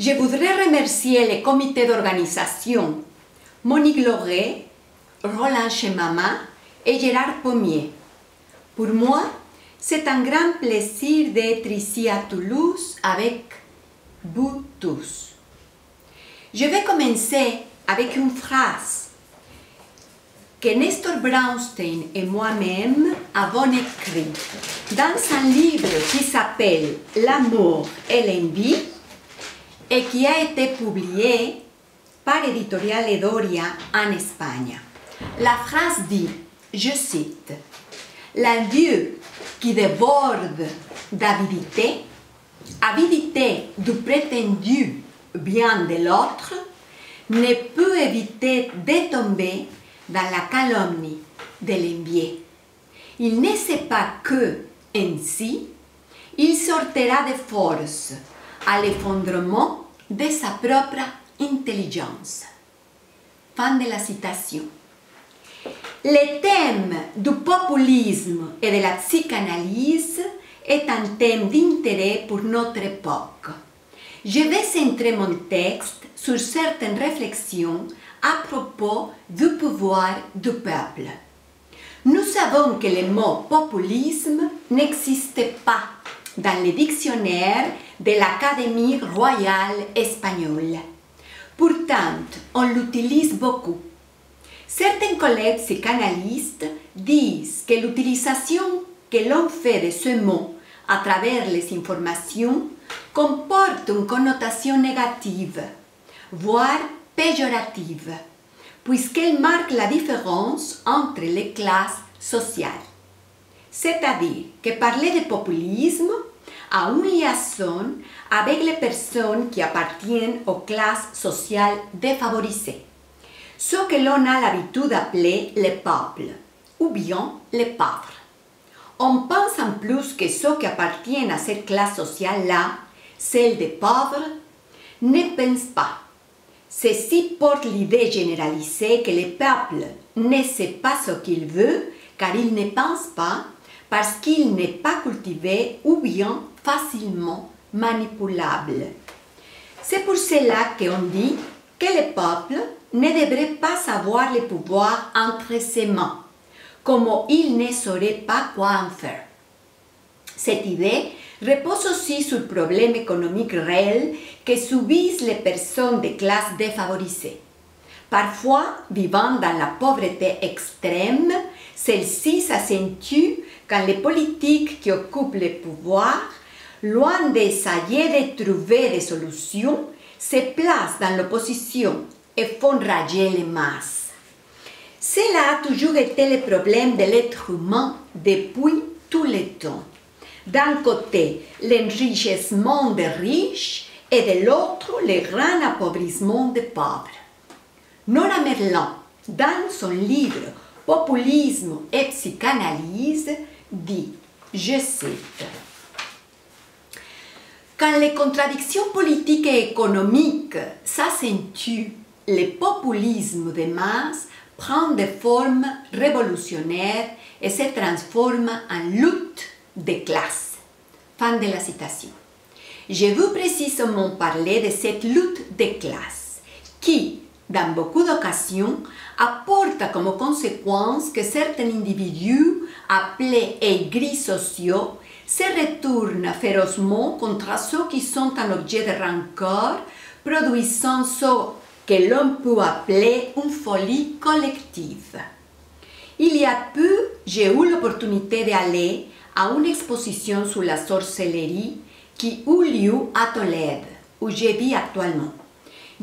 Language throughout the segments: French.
Je voudrais remercier le comité d'organisation, Monique Lauré, Roland Chemama et Gérard Pommier. Pour moi, c'est un grand plaisir d'être ici à Toulouse avec vous tous. Je vais commencer avec une phrase que Nestor Brownstein et moi-même avons écrite dans un livre qui s'appelle L'amour et l'envie et qui a été publié par Editorial Edoria en Espagne. La phrase dit, je cite, « L'envie qui déborde d'avidité, avidité du prétendu bien de l'autre, ne peut éviter de tomber dans la calomnie de l'envié. Il ne sait pas que, ainsi, il sortira de force à l'effondrement de sa propre intelligence. » Fin de la citation. Le thème du populisme et de la psychanalyse est un thème d'intérêt pour notre époque. Je vais centrer mon texte sur certaines réflexions à propos du pouvoir du peuple. Nous savons que le mot populisme n'existe pas dans le dictionnaire de l'Académie royale espagnole. Pourtant, on l'utilise beaucoup. Certains collègues psychanalystes disent que l'utilisation que l'on fait de ce mot à travers les informations comporte une connotation négative, voire péjorative, puisqu'elle marque la différence entre les classes sociales. C'est-à-dire que parler de populisme a une liaison avec les personnes qui appartiennent aux classes sociales défavorisées, ce que l'on a l'habitude d'appeler les peuples, ou bien les pauvres. On pense en plus que ceux qui appartiennent à cette classe sociale-là, celle des pauvres, ne pensent pas. Ceci porte l'idée généralisée que le peuple ne sait pas ce qu'il veut car il ne pense pas, parce qu'il n'est pas cultivé ou bien facilement manipulable. C'est pour cela qu'on dit que le peuple ne devrait pas avoir le pouvoir entre ses mains, comme il ne saurait pas quoi en faire. Cette idée repose aussi sur le problème économique réel que subissent les personnes de classes défavorisées. Parfois, vivant dans la pauvreté extrême, celle-ci s'accentue quand les politiques qui occupent le pouvoir, loin d'essayer de trouver des solutions, se placent dans l'opposition et font rager les masses. Cela a toujours été le problème de l'être humain depuis tous les temps. D'un côté, l'enrichissement des riches et de l'autre, le grand appauvrissement des pauvres. Nora Merlan, dans son livre Populisme et psychanalyse, dit, je cite, « Quand les contradictions politiques et économiques s'accentuent, le populisme de masse prend des formes révolutionnaires et se transforme en lutte des classes. » Fin de la citation. Je veux précisément parler de cette lutte des classes qui, dans beaucoup d'occasions, apporte comme conséquence que certains individus, appelés aigris sociaux, se retournent férocement contre ceux qui sont un objet de rancœur, produisant ce que l'on peut appeler une folie collective. Il y a peu, j'ai eu l'opportunité d'aller à une exposition sur la sorcellerie qui eut lieu à Tolède, où je vis actuellement.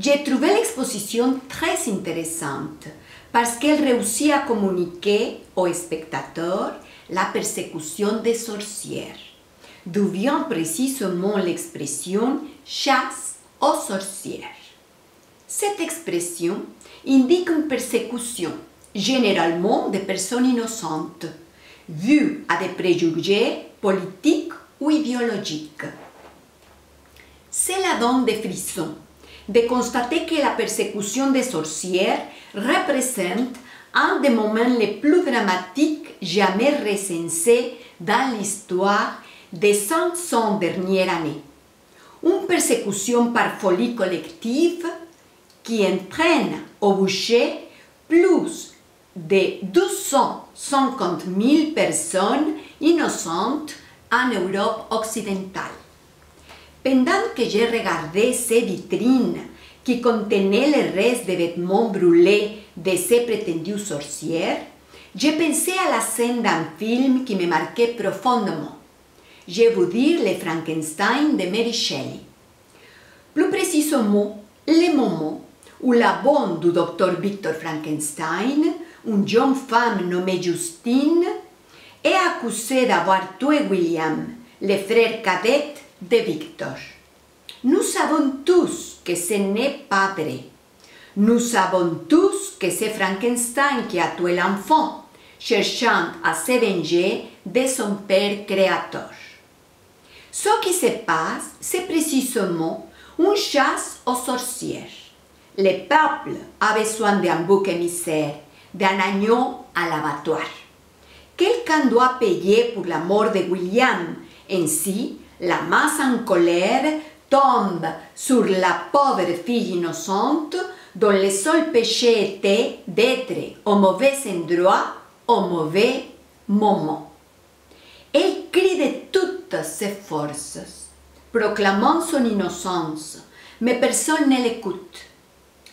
J'ai trouvé l'exposition très intéressante parce qu'elle réussit à communiquer aux spectateurs la persécution des sorcières, d'où vient précisément l'expression « chasse aux sorcières ». Cette expression indique une persécution, généralement de personnes innocentes, vue à des préjugés politiques ou idéologiques. Cela donne des frissons de constater que la persécution des sorcières représente un des moments les plus dramatiques jamais recensés dans l'histoire des 500 dernières années. une persécution par folie collective qui entraîne au bûcher plus de 250 000 personnes innocentes en Europe occidentale. Pendant que j'ai regardé ces vitrines qui contenaient les restes des vêtements brûlés de ces prétendues sorcières, j'ai pensé à la scène d'un film qui me marquait profondément. Je vais vous dire le Frankenstein de Mary Shelley. Plus précisément, le moment où la bonne du docteur Victor Frankenstein, une jeune femme nommée Justine, est accusée d'avoir tué William, le frère cadet de Victor. Nous savons tous que ce n'est pas vrai. Nous savons tous que c'est Frankenstein qui a tué l'enfant, cherchant à se venger de son père créateur. Ce qui se passe, c'est précisément une chasse aux sorcières. Le peuple a besoin d'un bouc émissaire, d'un agneau à l'abattoir. Quelqu'un doit payer pour la mort de William. Ainsi, la masse en colère tombe sur la pauvre fille innocente dont le seul péché était d'être au mauvais endroit, au mauvais moment. Elle crie de toutes ses forces, proclamant son innocence, mais personne ne l'écoute.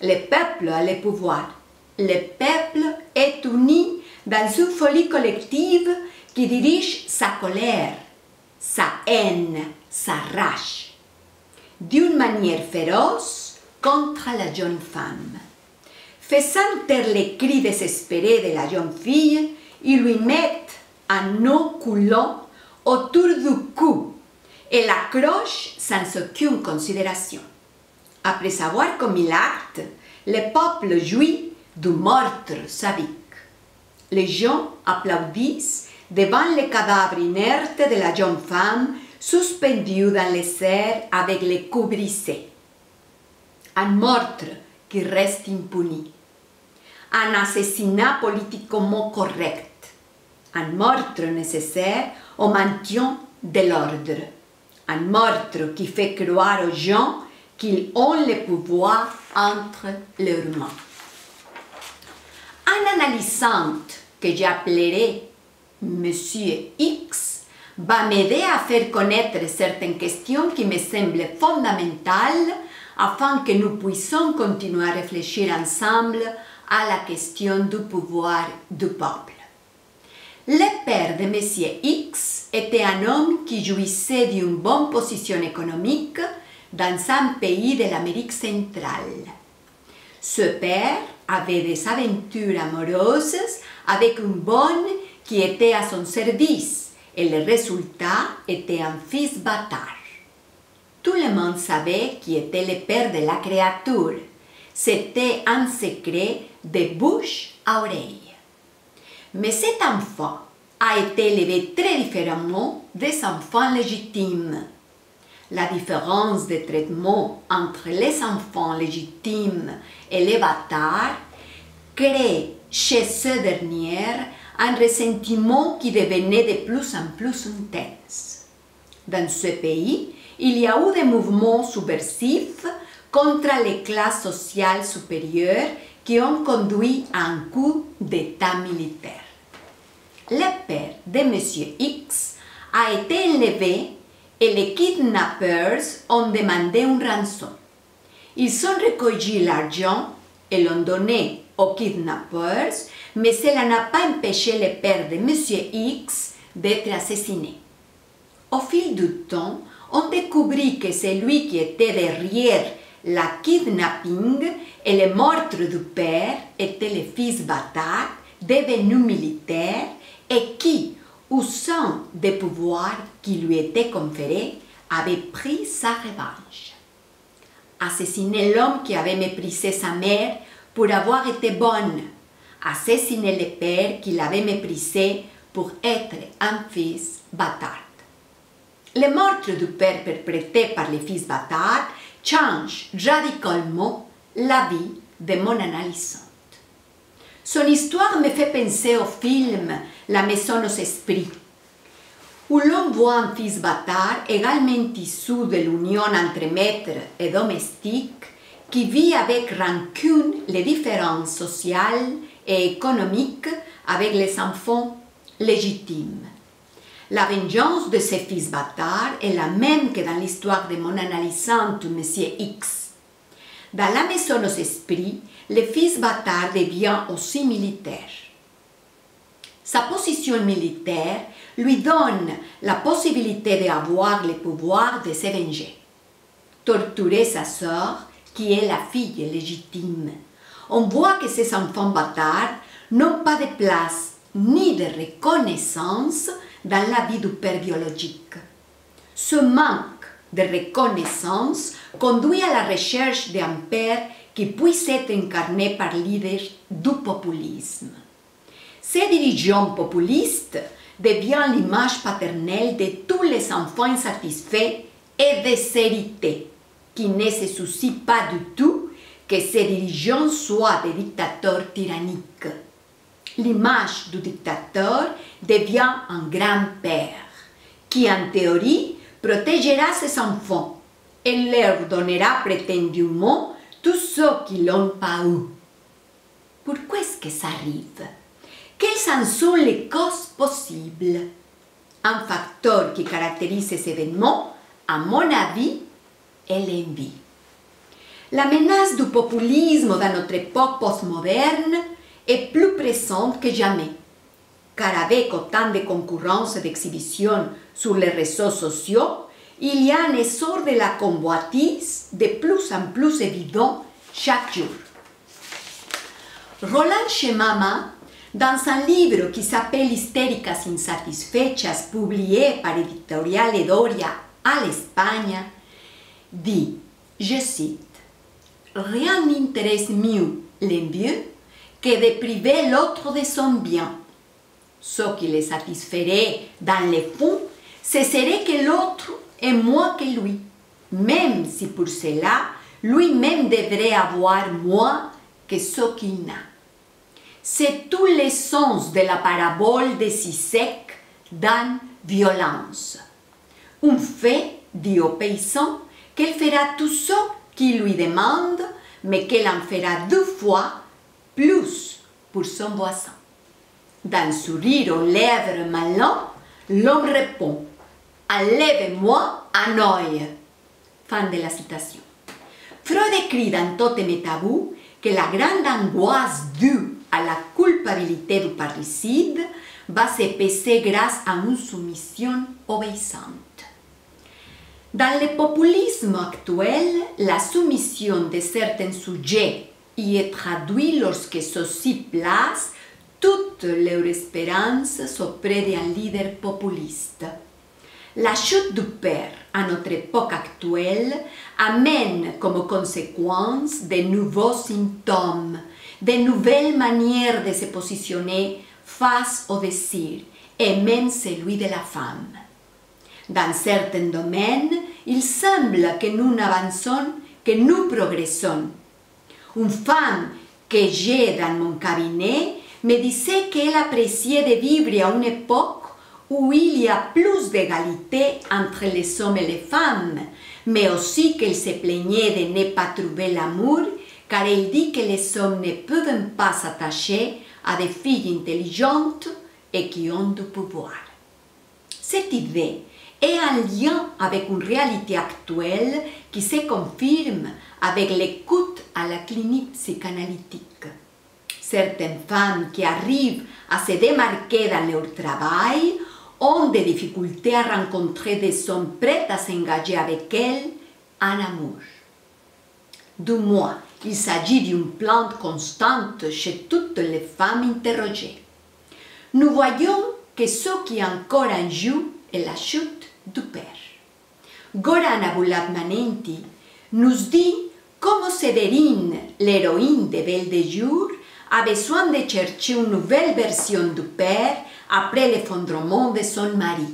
Le peuple a le pouvoir. Le peuple est uni dans une folie collective qui dirige sa colère, sa haine, sa rage, d'une manière féroce contre la jeune femme. Faisant taire les cris désespérés de la jeune fille, ils lui mettent un nœud coulant autour du cou et l'accrochent sans aucune considération. Après avoir commis l'acte, le peuple jouit du meurtre sadique. Les gens applaudissent devant le cadavre inerte de la jeune femme suspendue dans les airs avec les coups brisés. Un meurtre qui reste impuni. Un assassinat politiquement correct. Un meurtre nécessaire au maintien de l'ordre. Un meurtre qui fait croire aux gens qu'ils ont le pouvoir entre leurs mains. Un analysant que j'appellerai Monsieur X va m'aider à faire connaître certaines questions qui me semblent fondamentales afin que nous puissions continuer à réfléchir ensemble à la question du pouvoir du peuple. Le père de Monsieur X était un homme qui jouissait d'une bonne position économique dans un pays de l'Amérique centrale. Ce père avait des aventures amoureuses avec une bonne qui était à son service et le résultat était un fils bâtard. Tout le monde savait qui était le père de la créature. C'était un secret de bouche à oreille. Mais cet enfant a été élevé très différemment des enfants légitimes. La différence de traitement entre les enfants légitimes et les bâtards crée chez ces derniers un ressentiment qui devenait de plus en plus intense. Dans ce pays, il y a eu des mouvements subversifs contre les classes sociales supérieures qui ont conduit à un coup d'État militaire. Le père de M. X a été enlevé et les kidnappers ont demandé une rançon. Ils ont recueilli l'argent et l'ont donné aux kidnappers, mais cela n'a pas empêché le père de M. X d'être assassiné. Au fil du temps, on découvrit que c'est lui qui était derrière la kidnapping et le meurtre du père était le fils bâtard devenu militaire et qui, usant des pouvoirs qui lui étaient conférés, avait pris sa revanche. Assassiner l'homme qui avait méprisé sa mère pour avoir été bonne. Assassiner le père qui l'avait méprisé pour être un fils bâtard. Le meurtre du père perpétré par le fils bâtard change radicalement la vie de mon analysante. Son histoire me fait penser au film La Maison aux Esprits, où l'on voit un fils bâtard également issu de l'union entre maître et domestique qui vit avec rancune les différences sociales et économiques avec les enfants légitimes. La vengeance de ces fils bâtards est la même que dans l'histoire de mon analysante Monsieur X. Dans la maison aux esprits, le fils bâtard devient aussi militaire. Sa position militaire lui donne la possibilité d'avoir le pouvoir de se venger. Torturer sa sœur, qui est la fille légitime. On voit que ces enfants bâtards n'ont pas de place ni de reconnaissance dans la vie du père biologique. Ce manque de reconnaissance conduit à la recherche d'un père qui puisse être incarné par leader du populisme. Ces dirigeants populistes deviennent l'image paternelle de tous les enfants insatisfaits et déshérités, qui ne se soucient pas du tout que ces dirigeants soient des dictateurs tyranniques. L'image du dictateur devient un grand-père qui, en théorie, protégera ses enfants et leur donnera prétendument tout ce qu'ils n'ont pas eu. Pourquoi est-ce que ça arrive? Quelles en sont les causes possibles? Un facteur qui caractérise ces événements, à mon avis, est l'envie. La menace du populisme dans notre époque postmoderne est plus présente que jamais, car avec autant de concurrence et d'exhibition sur les réseaux sociaux, il y a un essor de la convoitise de plus en plus évident chaque jour. Roland Chemama, dans un livre qui s'appelle Histéricas insatisfechas, publié par Editorial Edoria à l'Espagne, dit, je cite, « Rien n'intéresse mieux l'envieux que de priver l'autre de son bien. Ce qui le satisferait dans le fond, ce serait que l'autre est moins que lui, même si pour cela, lui-même devrait avoir moins que ce qu'il n'a. » C'est tout le sens de la parabole de Sisek dans Violence. Un fait dit au paysan qu'elle fera tout ce qu'il lui demande, mais qu'elle en fera 2 fois plus pour son voisin. D'un sourire aux lèvres malin, l'homme répond « Enlève-moi un œil !» Fin de la citation. Freud écrit dans Totem et Tabou que la grande angoisse due à la culpabilité du parricide va s'épaisser grâce à une soumission obéissante. Dans le populisme actuel, la soumission de certains sujets y est traduite lorsque ceux-ci placent toutes leurs espérances auprès d'un leader populiste. La chute du père à notre époque actuelle amène comme conséquence de nouveaux symptômes, de nouvelles manières de se positionner face au désir, et même celui de la femme. Dans certains domaines, il semble que nous n'avançons, que nous progressons. Une femme que j'ai dans mon cabinet me disait qu'elle appréciait de vivre à une époque où il y a plus d'égalité entre les hommes et les femmes, mais aussi qu'elle se plaignait de ne pas trouver l'amour, car elle dit que les hommes ne peuvent pas s'attacher à des filles intelligentes et qui ont du pouvoir. Cette idée est en lien avec une réalité actuelle qui se confirme avec l'écoute à la clinique psychanalytique. Certaines femmes qui arrivent à se démarquer dans leur travail ont des difficultés à rencontrer des hommes prêts à s'engager avec elles en amour. Du moins, il s'agit d'une plainte constante chez toutes les femmes interrogées. Nous voyons que ce qui est encore en jeu est la chute du père. Goran Abulatmanenti nous dit comment Séverine, l'héroïne de Belle de Jour, a besoin de chercher une nouvelle version du père après l'effondrement de son mari.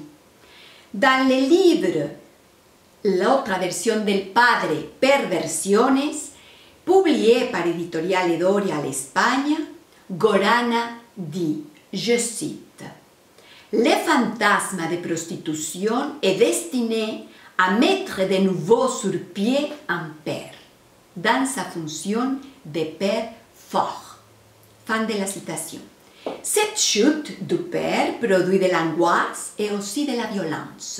Dans le livre L'autre version del padre per versiones, publié par Editorial Edoria à l'Espagne, Gorana dit, je cite, Le fantasme de prostitution est destiné à mettre de nouveau sur pied un père, dans sa fonction de père fort. Fin de la citation. Cette chute du père produit de l'angoisse et aussi de la violence.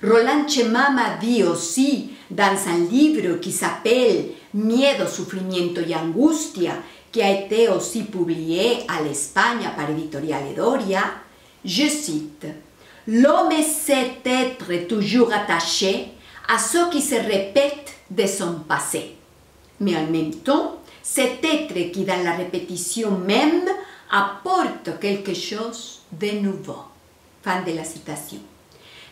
Roland Chemama dit aussi dans un livre qui s'appelle Miedo, Sufrimiento y Angustia, qui a été aussi publié à l'Espagne par Editoriale Doria, je cite, « L'homme sait être toujours attaché à ce qui se répète de son passé, mais en même temps, c'est être qui dans la répétition même apporte quelque chose de nouveau. » Fin de la citation.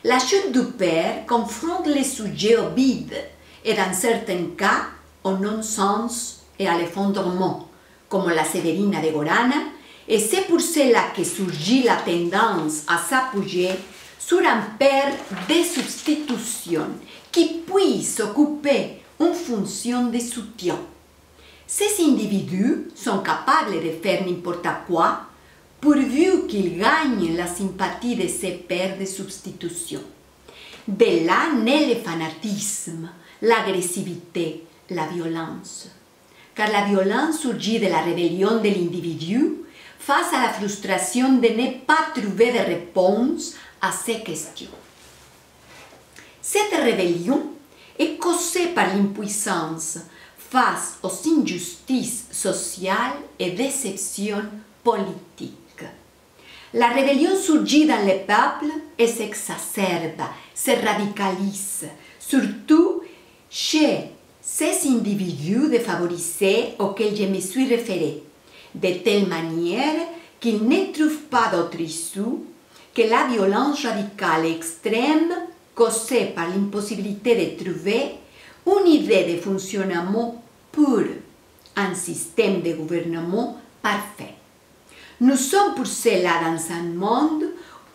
La chute du père confronte les sujets au vide et dans certains cas au non-sens et à l'effondrement, comme la Severina de Gorana, et c'est pour cela que surgit la tendance à s'appuyer sur un père de substitution qui puisse occuper une fonction de soutien. Ces individus sont capables de faire n'importe quoi pourvu qu'ils gagnent la sympathie de ces pères de substitution. De là naît le fanatisme, l'agressivité, la violence. Car la violence surgit de la rébellion de l'individu face à la frustration de ne pas trouver de réponse à ces questions. Cette rébellion est causée par l'impuissance face aux injustices sociales et déceptions politiques. La rébellion surgit dans le peuple et s'exacerbe, se radicalise, surtout chez ces individus défavorisés auxquels je me suis référée, de telle manière qu'ils ne trouvent pas d'autre issue que la violence radicale et extrême causée par l'impossibilité de trouver une idée de fonctionnement pur, un système de gouvernement parfait. Nous sommes pour cela dans un monde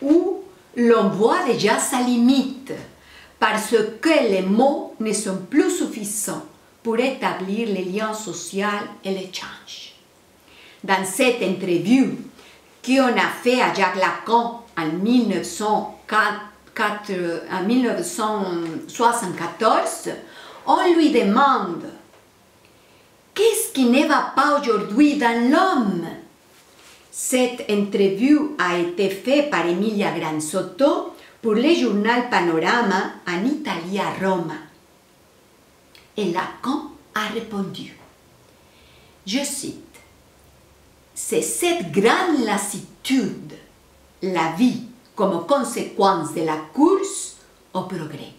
où l'on voit déjà sa limite, parce que les mots ne sont plus suffisants pour établir les liens sociaux et l'échange. Dans cette interview qu'on a fait à Jacques Lacan en 1974, on lui demande « Qu'est-ce qui ne va pas aujourd'hui dans l'homme ?» Cette interview a été faite par Emilia Granzotto pour le journal Panorama en Italie à Rome. Et Lacan a répondu, je cite, « C'est cette grande lassitude, la vie comme conséquence de la course au progrès.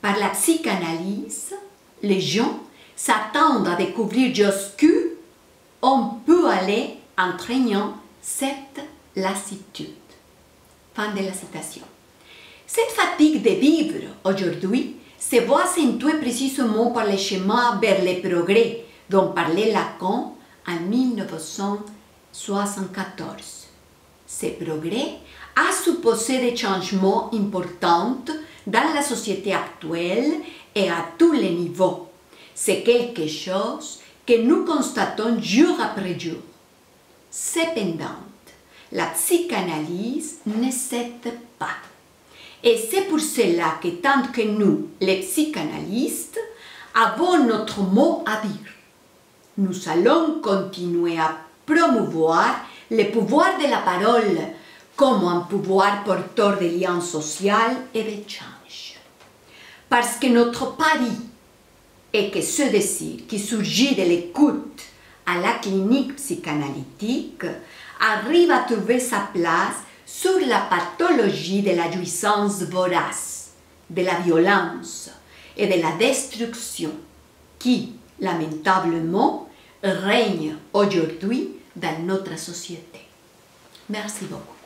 Par la psychanalyse, les gens s'attendent à découvrir jusqu'où on peut aller entraînant cette lassitude. » Fin de la citation. Cette fatigue de vivre aujourd'hui se voit accentuée précisément par le chemin vers le progrès dont parlait Lacan en 1974. Ce progrès a supposé des changements importants dans la société actuelle et à tous les niveaux. C'est quelque chose que nous constatons jour après jour. Cependant, la psychanalyse ne cède pas. Et c'est pour cela que tant que nous, les psychanalystes, avons notre mot à dire, nous allons continuer à promouvoir le pouvoir de la parole comme un pouvoir porteur de liens sociaux et d'échange. Parce que notre pari est que ce désir qui surgit de l'écoute à la clinique psychanalytique arrive à trouver sa place sur la pathologie de la jouissance vorace, de la violence et de la destruction qui, lamentablement, règne aujourd'hui dans notre société. Merci beaucoup.